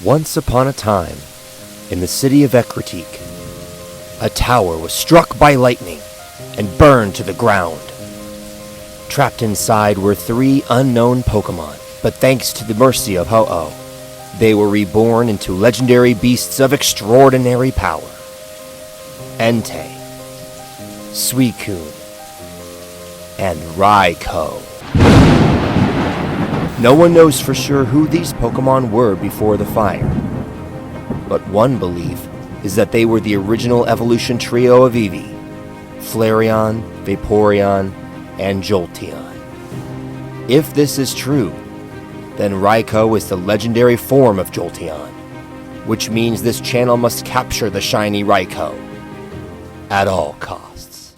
Once upon a time, in the city of Ekritik, a tower was struck by lightning and burned to the ground. Trapped inside were 3 unknown Pokemon, but thanks to the mercy of Ho-Oh, they were reborn into legendary beasts of extraordinary power. Entei, Suicune, and Raikou. No one knows for sure who these Pokemon were before the fire, but one belief is that they were the original evolution trio of Eevee: Flareon, Vaporeon, and Jolteon. If this is true, then Raikou is the legendary form of Jolteon, which means this channel must capture the shiny Raikou at all costs.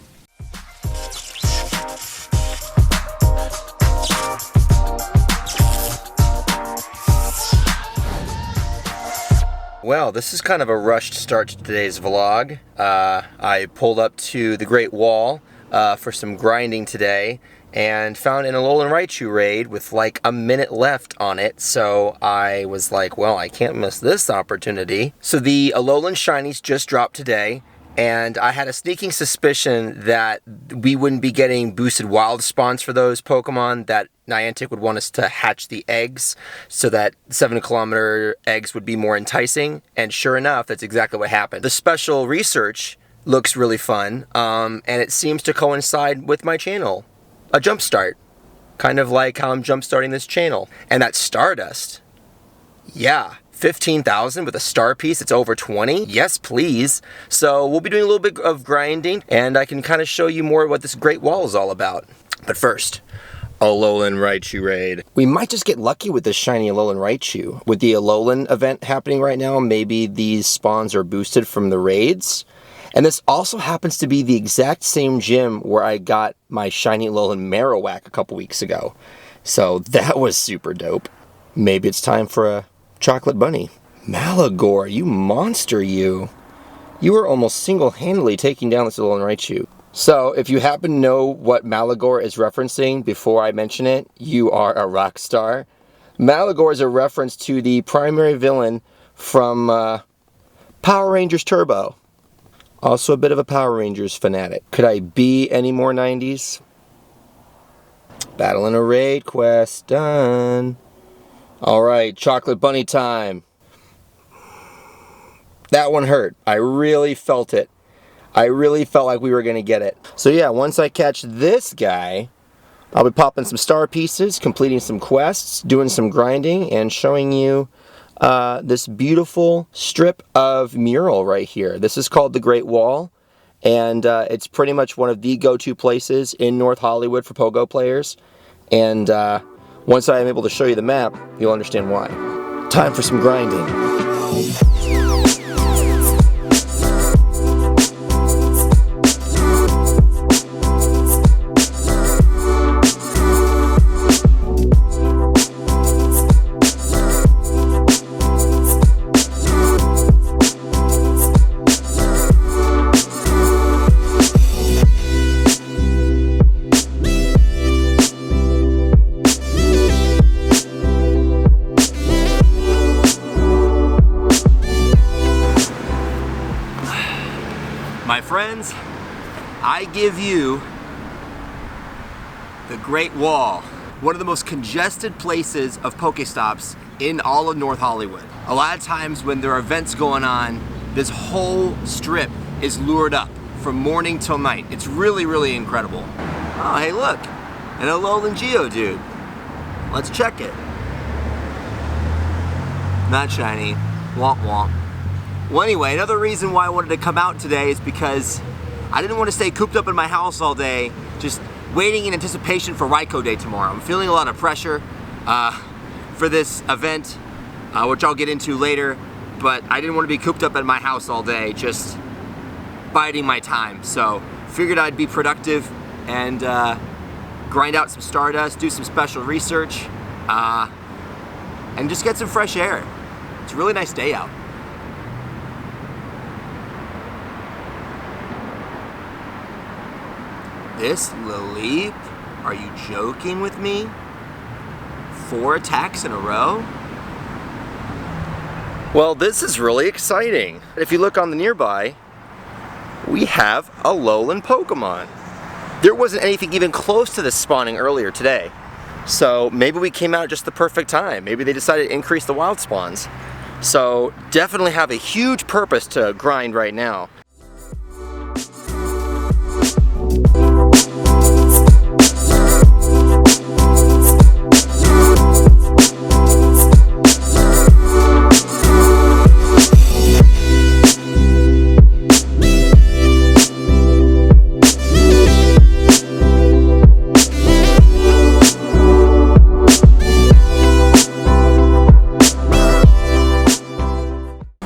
Well, this is kind of a rushed start to today's vlog. I pulled up to the Great Wall for some grinding today and found an Alolan Raikou Raid with like a minute left on it, so I was like, well, I can't miss this opportunity. So the Alolan Shinies just dropped today, and I had a sneaking suspicion that we wouldn't be getting boosted wild spawns for those Pokemon, that Niantic would want us to hatch the eggs so that 7-kilometer eggs would be more enticing, and sure enough, that's exactly what happened. The special research looks really fun, and it seems to coincide with my channel. A jumpstart, kind of like how I'm jumpstarting this channel. And that Stardust, yeah, 15,000 with a star piece, it's over 20. Yes, please. So we'll be doing a little bit of grinding, and I can kind of show you more what this Great Wall is all about. But first, Alolan Raikou Raid. We might just get lucky with this shiny Alolan Raikou. With the Alolan event happening right now, maybe these spawns are boosted from the raids. And this also happens to be the exact same gym where I got my shiny Alolan Marowak a couple weeks ago. So that was super dope. Maybe it's time for a chocolate bunny. Malagor, you monster, you. You were almost single-handedly taking down this Alolan Raikou. So, if you happen to know what Malagor is referencing before I mention it, you are a rock star. Malagor is a reference to the primary villain from Power Rangers Turbo. Also a bit of a Power Rangers fanatic. Could I be any more 90s? Battle in a raid quest, done. Alright, chocolate bunny time. That one hurt. I really felt it. I really felt like we were going to get it. So yeah, once I catch this guy, I'll be popping some star pieces, completing some quests, doing some grinding, and showing you this beautiful strip of mural right here. This is called the Great Wall, and it's pretty much one of the go-to places in North Hollywood for Pogo players. And once I am able to show you the map, you'll understand why. Time for some grinding. My friends, I give you the Great Wall, one of the most congested places of Pokestops in all of North Hollywood. A lot of times when there are events going on, this whole strip is lured up from morning till night. It's really, really incredible. Oh, hey look, an Alolan Geodude. Let's check it. Not shiny, womp womp. Well, anyway, another reason why I wanted to come out today is because I didn't want to stay cooped up in my house all day, just waiting in anticipation for Raikou Day tomorrow. I'm feeling a lot of pressure for this event, which I'll get into later, but I didn't want to be cooped up in my house all day, just biding my time. So, figured I'd be productive and grind out some Stardust, do some special research, and just get some fresh air. It's a really nice day out. This Lilip? Are you joking with me? 4 attacks in a row? Well, this is really exciting. If you look on the nearby, we have Alolan Pokemon. There wasn't anything even close to this spawning earlier today. So maybe we came out at just the perfect time. Maybe they decided to increase the wild spawns. So definitely have a huge purpose to grind right now.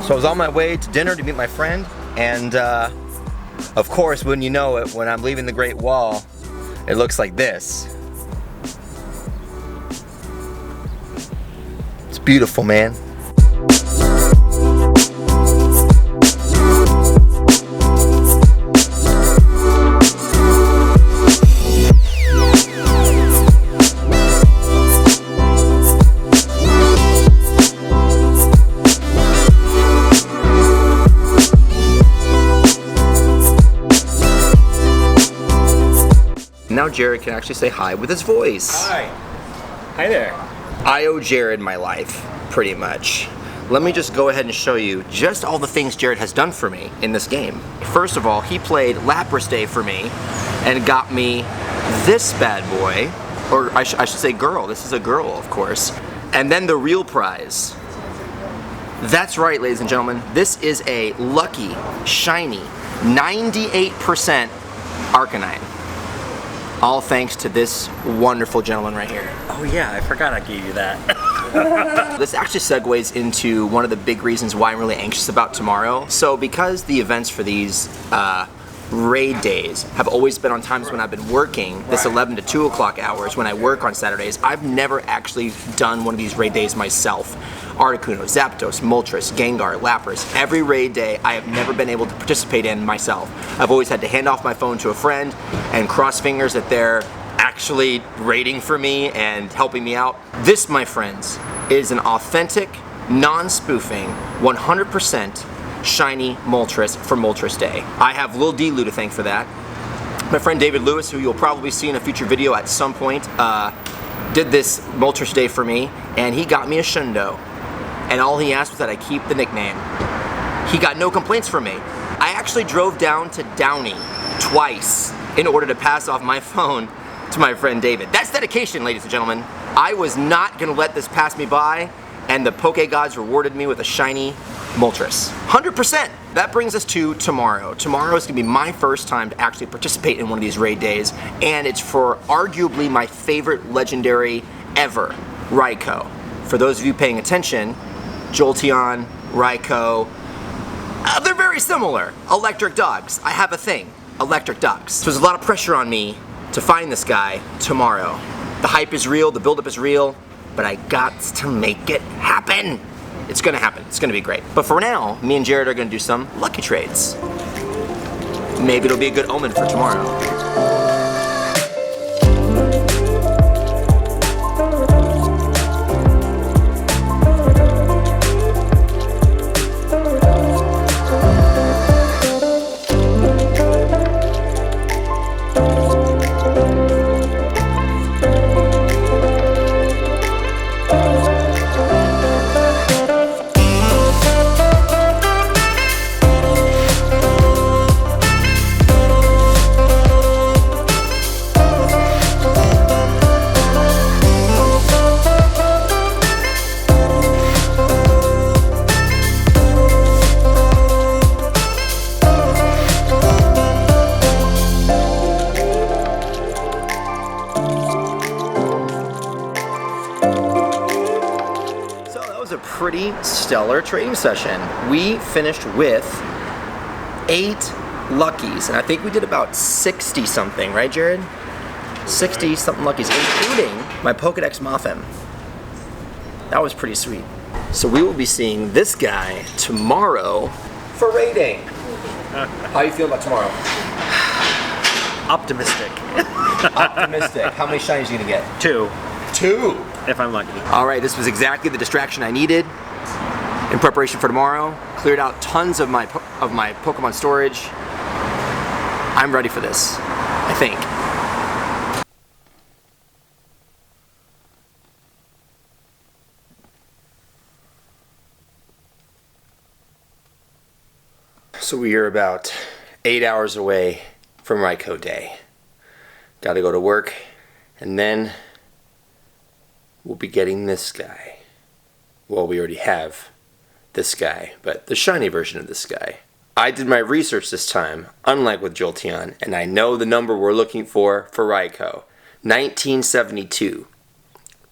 So I was on my way to dinner to meet my friend, and of course, when you know it, when I'm leaving the Great Wall, it looks like this. It's beautiful, man. Now Jared can actually say hi with his voice. Hi. Hi there. I owe Jared my life, pretty much. Let me just go ahead and show you just all the things Jared has done for me in this game. First of all, he played Lapras Day for me and got me this bad boy, or I should say girl. This is a girl, of course. And then the real prize. That's right, ladies and gentlemen. This is a lucky, shiny, 98% Arcanine. All thanks to this wonderful gentleman right here. Oh yeah, I forgot I gave you that. This actually segues into one of the big reasons why I'm really anxious about tomorrow. So because the events for these raid days have always been on times when I've been working, this 11 to 2 o'clock hours when I work on Saturdays, I've never actually done one of these raid days myself. Articuno, Zapdos, Moltres, Gengar, Lapras, every raid day I have never been able to participate in myself. I've always had to hand off my phone to a friend and cross fingers that they're actually raiding for me and helping me out. This, my friends, is an authentic, non-spoofing, 100% shiny Moltres for Moltres Day. I have Lil D-Lou to thank for that. My friend David Lewis, who you'll probably see in a future video at some point, did this Moltres Day for me, and he got me a Shundo. And all he asked was that I keep the nickname. He got no complaints from me. I actually drove down to Downey twice in order to pass off my phone to my friend David. That's dedication, ladies and gentlemen. I was not gonna let this pass me by, and the Poke Gods rewarded me with a shiny Moltres. 100%! That brings us to tomorrow. Tomorrow is gonna be my first time to actually participate in one of these raid days, and it's for arguably my favorite legendary ever, Raikou. For those of you paying attention, Jolteon, Raikou, they're very similar. Electric dogs. I have a thing. Electric dogs. So there's a lot of pressure on me to find this guy tomorrow. The hype is real, the buildup is real, but I got to make it happen. It's gonna happen. It's gonna be great. But for now, me and Jared are gonna do some lucky trades. Maybe it'll be a good omen for tomorrow. Pretty stellar trading session. We finished with 8 luckies, and I think we did about 60 something, right, Jared? 60 something luckies, including my Pokedex Mothim. That was pretty sweet. So we will be seeing this guy tomorrow for raiding. How you feel about tomorrow? Optimistic. Optimistic. How many shinies are you gonna get? 2. 2? If I'm lucky. All right, this was exactly the distraction I needed. in preparation for tomorrow. Cleared out tons of my Pokemon storage. I'm ready for this, I think. So we are about 8 hours away from Raikou Day. Gotta go to work, and then we'll be getting this guy. Well, we already have this guy, but the shiny version of this guy. I did my research this time, unlike with Jolteon, and I know the number we're looking for Raikou. 1972.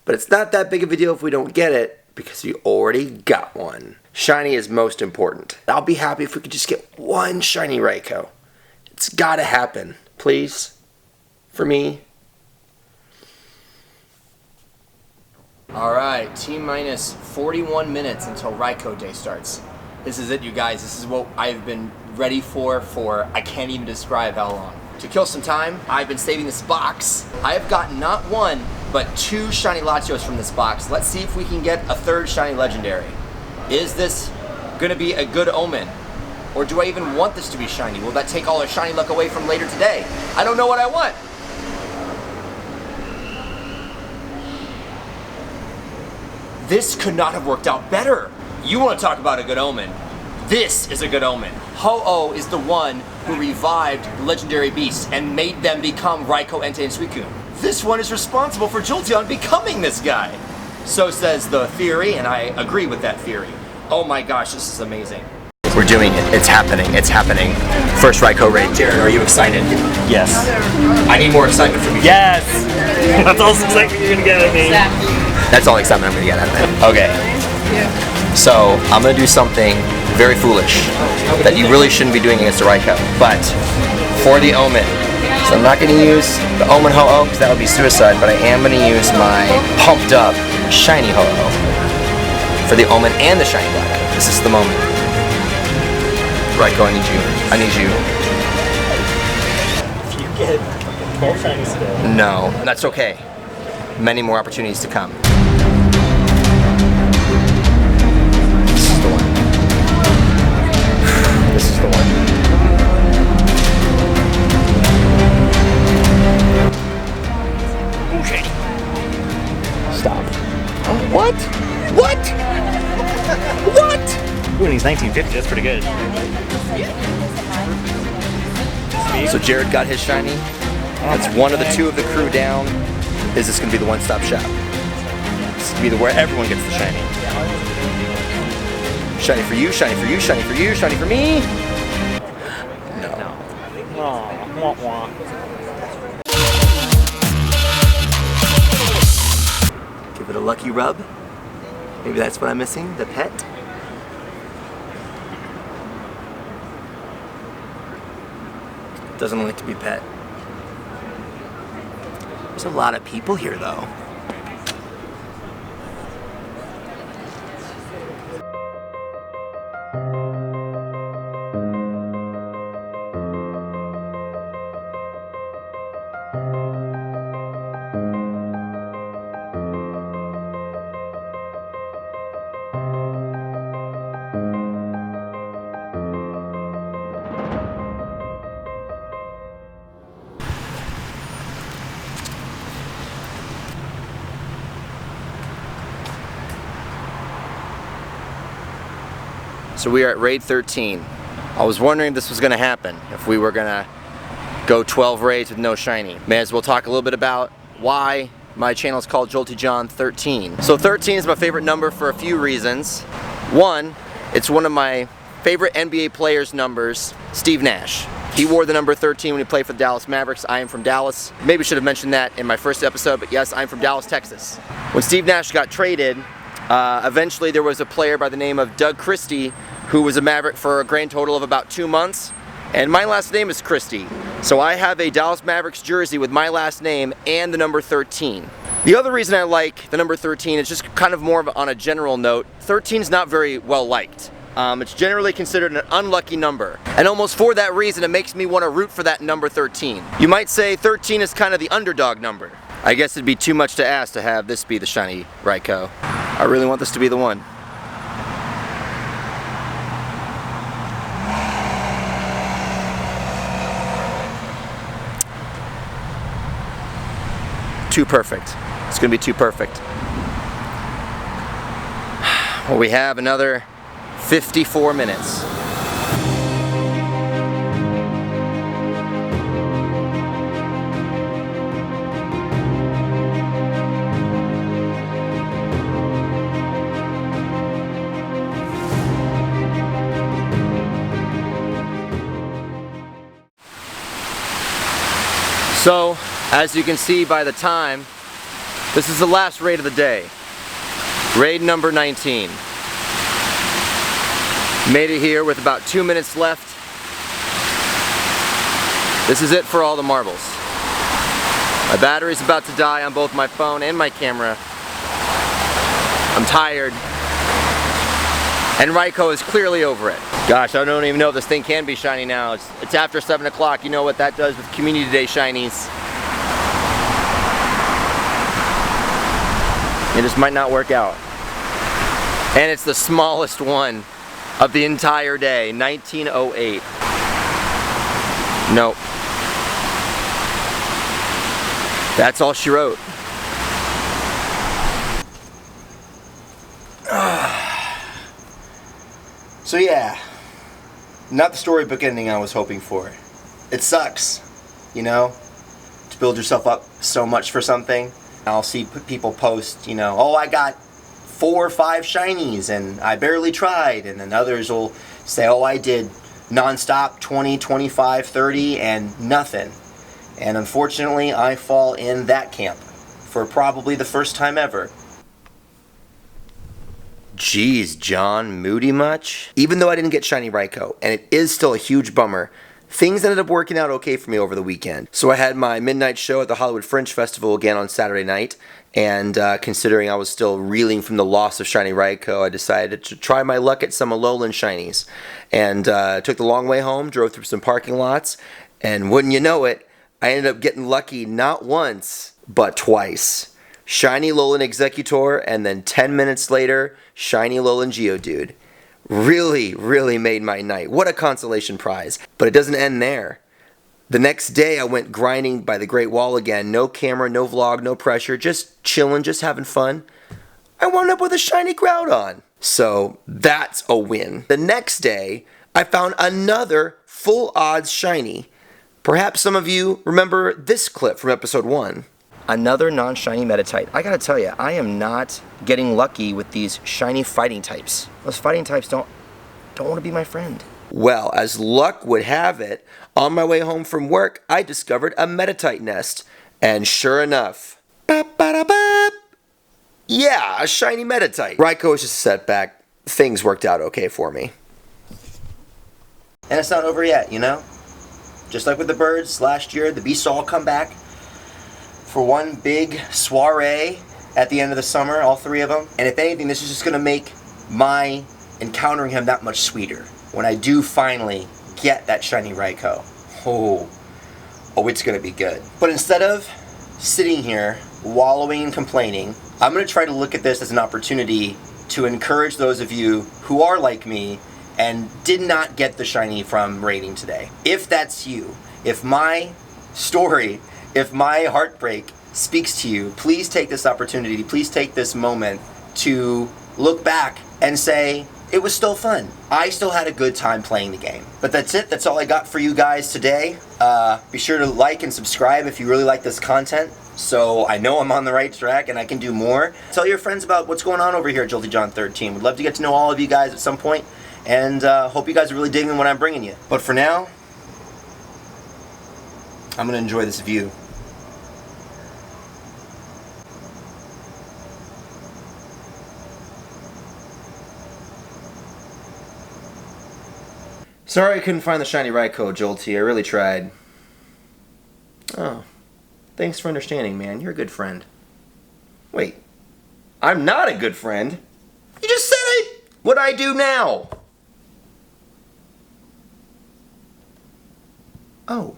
But it's not that big of a deal if we don't get it, because we already got one. Shiny is most important. I'll be happy if we could just get one shiny Raikou. It's gotta happen. Please? For me? Alright, T-minus 41 minutes until Raikou Day starts. This is it, you guys. This is what I've been ready for I can't even describe how long. To kill some time, I've been saving this box. I have gotten not one, but 2 shiny Latios from this box. Let's see if we can get a 3rd shiny legendary. Is this gonna be a good omen? Or do I even want this to be shiny? Will that take all our shiny luck away from later today? I don't know what I want. This could not have worked out better. You want to talk about a good omen? This is a good omen. Ho-Oh is the one who revived the legendary beasts and made them become Raikou, Entei, and Suicune. This one is responsible for Jolteon becoming this guy. So says the theory, and I agree with that theory. Oh my gosh, this is amazing. We're doing it. It's happening. It's happening. First Raikou Raid. Jared, are you excited? Yes. I need more excitement from you. Yes! That's all the excitement you're gonna get out of me. That's all the excitement I'm gonna get out of it. Okay. So, I'm gonna do something very foolish that you really shouldn't be doing against a Raikou. But, for the omen. So I'm not gonna use the Omen Ho-Oh, because that would be suicide, but I am gonna use my pumped up shiny Ho-Oh for the omen and the shiny Black. This is the moment. Raikou, I need you. I need you. If you get 12 shiny still. No, that's okay. Many more opportunities to come. This is the one. This is the one. Okay. Stop. Oh, what? What? What? Ooh, and he's 1950, that's pretty good. So Jared got his shiny. That's one of the 2 of the crew down. Is this going to be the one-stop shop? This is going to be where everyone gets the shiny. Shiny for you, shiny for you, shiny for you, shiny for me. No. Aw, wah wah. Give it a lucky rub. Maybe that's what I'm missing, the pet. Doesn't like to be pet. There's a lot of people here though. So we are at Raid 13. I was wondering if this was going to happen, if we were going to go 12 raids with no shiny. May as well talk a little bit about why my channel is called Jolteon 13. So 13 is my favorite number for a few reasons. One, it's one of my favorite NBA players' numbers, Steve Nash. He wore the number 13 when he played for the Dallas Mavericks. I am from Dallas. Maybe should have mentioned that in my first episode, but yes, I'm from Dallas, Texas. When Steve Nash got traded, eventually there was a player by the name of Doug Christie who was a Maverick for a grand total of about 2 months. And my last name is Christie. So I have a Dallas Mavericks jersey with my last name and the number 13. The other reason I like the number 13 is just kind of more of on a general note. 13 is not very well liked. It's generally considered an unlucky number. And almost for that reason, it makes me want to root for that number 13. You might say 13 is kind of the underdog number. I guess it'd be too much to ask to have this be the shiny Raikou. I really want this to be the one. Too perfect. It's gonna be too perfect. Well, we have another 54 minutes. So, as you can see by the time, this is the last raid of the day. Raid number 19. Made it here with about 2 minutes left. This is it for all the marbles. My battery's about to die on both my phone and my camera. I'm tired. And Raikou is clearly over it. Gosh, I don't even know if this thing can be shiny now. It's after 7 o'clock. You know what that does with Community Day shinies. It just might not work out. And it's the smallest one of the entire day, 1908. Nope. That's all she wrote. So yeah, not the storybook ending I was hoping for. It sucks, you know, to build yourself up so much for something. I'll see people post, you know, oh, I got 4 or 5 shinies and I barely tried, and then others will say, oh, I did non-stop 20, 25, 30 and nothing. And unfortunately, I fall in that camp for probably the first time ever. Geez, John, moody much? Even though I didn't get shiny Raikou, and it is still a huge bummer, things ended up working out okay for me over the weekend. So I had my midnight show at the Hollywood Fringe Festival again on Saturday night, and considering I was still reeling from the loss of shiny Raikou, I decided to try my luck at some Alolan shinies. And took the long way home, drove through some parking lots, and wouldn't you know it, I ended up getting lucky not once, but twice. Shiny Alolan Executor, and then 10 minutes later, shiny Alolan Geodude. Really, really made my night. What a consolation prize. But it doesn't end there. The next day I went grinding by the Great Wall again. No camera, no vlog, no pressure. Just chilling, just having fun. I wound up with a shiny Groudon. So that's a win. The next day, I found another full odds shiny. Perhaps some of you remember this clip from episode 1. Another non-shiny Meditite. I gotta tell you, I am not getting lucky with these shiny fighting types. Those fighting types don't want to be my friend. Well, as luck would have it, on my way home from work, I discovered a Meditite nest. And sure enough, yeah, a shiny Meditite. Raikou was just a setback. Things worked out okay for me. And it's not over yet, you know? Just like with the birds last year, the beasts all come back for one big soiree at the end of the summer, all 3 of them. And if anything, this is just gonna make my encountering him that much sweeter. When I do finally get that shiny Raikou. Oh, it's gonna be good. But instead of sitting here wallowing and complaining, I'm gonna try to look at this as an opportunity to encourage those of you who are like me and did not get the shiny from raiding today. If that's you, if my story, if my heartbreak speaks to you, please take this opportunity, please take this moment to look back and say, it was still fun. I still had a good time playing the game. But that's it, that's all I got for you guys today. Be sure to like and subscribe if you really like this content, so I know I'm on the right track and I can do more. Tell your friends about what's going on over here at Jolteon 13. Would love to get to know all of you guys at some point, and hope you guys are really digging what I'm bringing you. But for now, I'm gonna enjoy this view. Sorry I couldn't find the shiny Raikou, Jolty. I really tried. Oh. Thanks for understanding, man. You're a good friend. Wait. I'm not a good friend? You just said what I do now. Oh.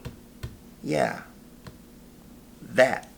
Yeah. That.